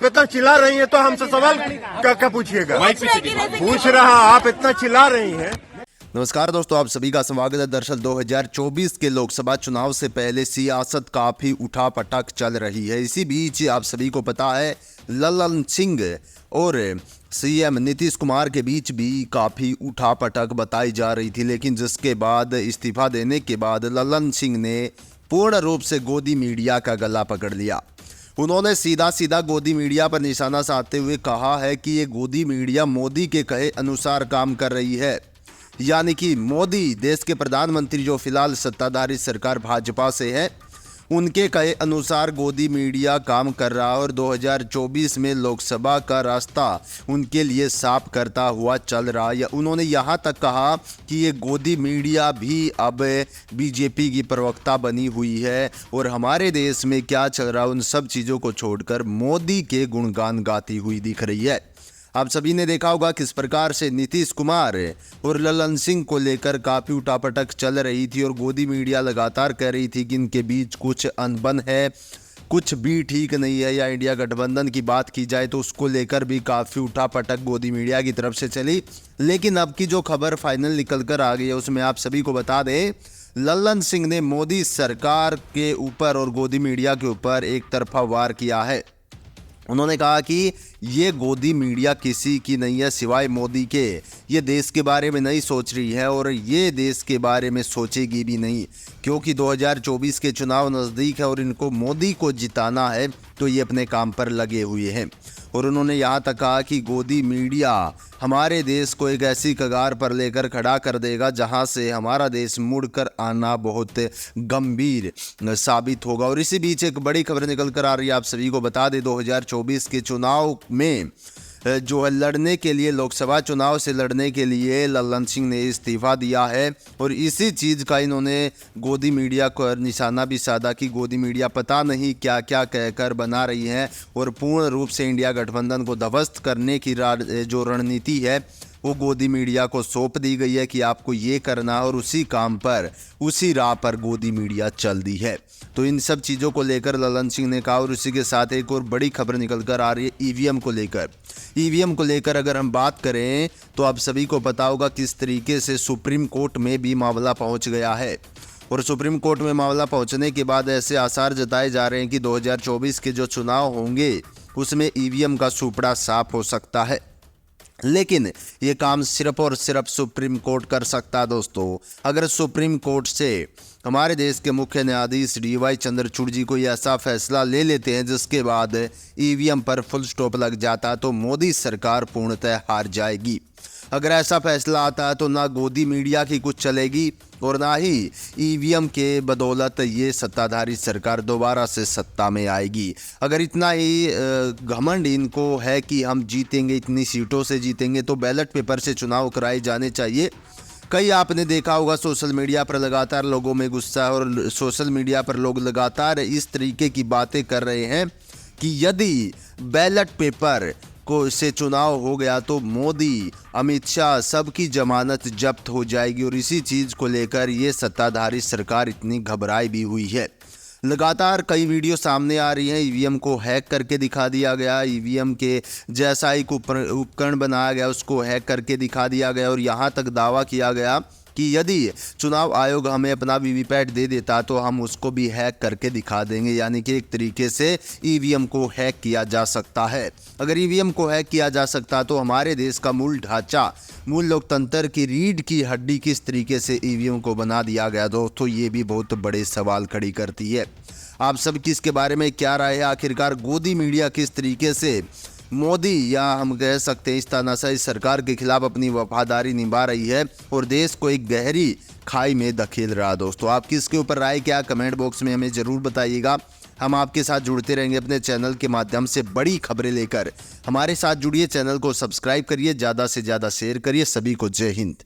इतना चिल्ला रही हैं तो हमसे सवाल क्या पूछिएगा? पूछ रहा, आप इतना चिल्ला रही हैं। नमस्कार दोस्तों, आप सभी का स्वागत है। दरअसल 2024 के लोकसभा चुनाव से पहले सियासत काफ़ी उठापटक चल रही है। इसी बीच आप सभी को पता है लल्लन सिंह और सीएम नीतीश कुमार के बीच भी काफ़ी उठापटक बताई जा रही थी, लेकिन जिसके बाद इस्तीफा देने के बाद लल्लन सिंह ने पूर्ण रूप से गोदी मीडिया का गला पकड़ लिया। उन्होंने सीधा गोदी मीडिया पर निशाना साधते हुए कहा है कि ये गोदी मीडिया मोदी के कहे अनुसार काम कर रही है, यानी कि मोदी देश के प्रधानमंत्री जो फिलहाल सत्ताधारी सरकार भाजपा से है, उनके कहे अनुसार गोदी मीडिया काम कर रहा है और 2024 में लोकसभा का रास्ता उनके लिए साफ करता हुआ चल रहा है। उन्होंने यहाँ तक कहा कि ये गोदी मीडिया भी अब बीजेपी की प्रवक्ता बनी हुई है और हमारे देश में क्या चल रहा है उन सब चीज़ों को छोड़कर मोदी के गुणगान गाती हुई दिख रही है। आप सभी ने देखा होगा किस प्रकार से नीतीश कुमार और लल्लन सिंह को लेकर काफ़ी उठापटक चल रही थी और गोदी मीडिया लगातार कह रही थी कि इनके बीच कुछ अनबन है, कुछ भी ठीक नहीं है, या इंडिया गठबंधन की बात की जाए तो उसको लेकर भी काफ़ी उठापटक गोदी मीडिया की तरफ से चली। लेकिन अब की जो खबर फाइनल निकल कर आ गई है उसमें आप सभी को बता दें, लल्लन सिंह ने मोदी सरकार के ऊपर और गोदी मीडिया के ऊपर एक तरफा वार किया है। उन्होंने कहा कि ये गोदी मीडिया किसी की नहीं है सिवाय मोदी के, ये देश के बारे में नहीं सोच रही है और ये देश के बारे में सोचेगी भी नहीं, क्योंकि 2024 के चुनाव नज़दीक है और इनको मोदी को जिताना है, तो ये अपने काम पर लगे हुए हैं। और उन्होंने यहाँ तक कहा कि गोदी मीडिया हमारे देश को एक ऐसी कगार पर लेकर खड़ा कर देगा जहाँ से हमारा देश मुड़कर आना बहुत गंभीर साबित होगा। और इसी बीच एक बड़ी खबर निकल कर आ रही है, आप सभी को बता दें 2024 के चुनाव में जो है लड़ने के लिए, लोकसभा चुनाव से लड़ने के लिए लल्लन सिंह ने इस्तीफा दिया है और इसी चीज़ का इन्होंने गोदी मीडिया को निशाना भी साधा कि गोदी मीडिया पता नहीं क्या क्या कहकर बना रही है और पूर्ण रूप से इंडिया गठबंधन को ध्वस्त करने की जो रणनीति है वो गोदी मीडिया को सौंप दी गई है कि आपको ये करना, और उसी काम पर उसी राह पर गोदी मीडिया चल दी है। तो इन सब चीज़ों को लेकर लल्लन सिंह ने कहा। और उसी के साथ एक और बड़ी खबर निकल कर आ रही है ईवीएम को लेकर। ईवीएम को लेकर अगर हम बात करें तो आप सभी को पता होगा किस तरीके से सुप्रीम कोर्ट में भी मामला पहुंच गया है और सुप्रीम कोर्ट में मामला पहुंचने के बाद ऐसे आसार जताए जा रहे हैं कि 2024 के जो चुनाव होंगे उसमें ईवीएम का सूपड़ा साफ हो सकता है। लेकिन ये काम सिर्फ और सिर्फ सुप्रीम कोर्ट कर सकता है दोस्तों। अगर सुप्रीम कोर्ट से हमारे देश के मुख्य न्यायाधीश डीवाई चंद्रचूड़ जी कोई ऐसा फैसला ले लेते हैं जिसके बाद ईवीएम पर फुल स्टॉप लग जाता है तो मोदी सरकार पूर्णतः हार जाएगी। अगर ऐसा फैसला आता है तो ना गोदी मीडिया की कुछ चलेगी और ना ही ईवीएम के बदौलत ये सत्ताधारी सरकार दोबारा से सत्ता में आएगी। अगर इतना ही घमंड इनको है कि हम जीतेंगे, इतनी सीटों से जीतेंगे, तो बैलेट पेपर से चुनाव कराए जाने चाहिए। कई आपने देखा होगा सोशल मीडिया पर लगातार लोगों में गुस्सा है और सोशल मीडिया पर लोग लगातार इस तरीके की बातें कर रहे हैं कि यदि बैलेट पेपर को से चुनाव हो गया तो मोदी, अमित शाह सबकी जमानत जब्त हो जाएगी। और इसी चीज़ को लेकर ये सत्ताधारी सरकार इतनी घबराई भी हुई है। लगातार कई वीडियो सामने आ रही हैं, ईवीएम को हैक करके दिखा दिया गया, ईवीएम के जैसा एक उपकरण बनाया गया उसको हैक करके दिखा दिया गया और यहाँ तक दावा किया गया कि यदि चुनाव आयोग हमें अपना वीवीपैट दे देता तो हम उसको भी हैक करके दिखा देंगे। यानी कि एक तरीके से ईवीएम को हैक किया जा सकता है। अगर ईवीएम को हैक किया जा सकता तो हमारे देश का मूल ढांचा, मूल लोकतंत्र की रीढ़ की हड्डी किस तरीके से ईवीएम को बना दिया गया दोस्तों, ये भी बहुत बड़े सवाल खड़ी करती है। आप सब किसके बारे में क्या राय है? आखिरकार गोदी मीडिया किस तरीके से मोदी, या हम कह सकते हैं इस तानाशाही सरकार के खिलाफ अपनी वफादारी निभा रही है और देश को एक गहरी खाई में धकेल रहा है। दोस्तों आप किसके ऊपर राय क्या, कमेंट बॉक्स में हमें ज़रूर बताइएगा। हम आपके साथ जुड़ते रहेंगे अपने चैनल के माध्यम से बड़ी खबरें लेकर। हमारे साथ जुड़िए, चैनल को सब्सक्राइब करिए, ज़्यादा से ज़्यादा शेयर करिए। सभी को जय हिंद।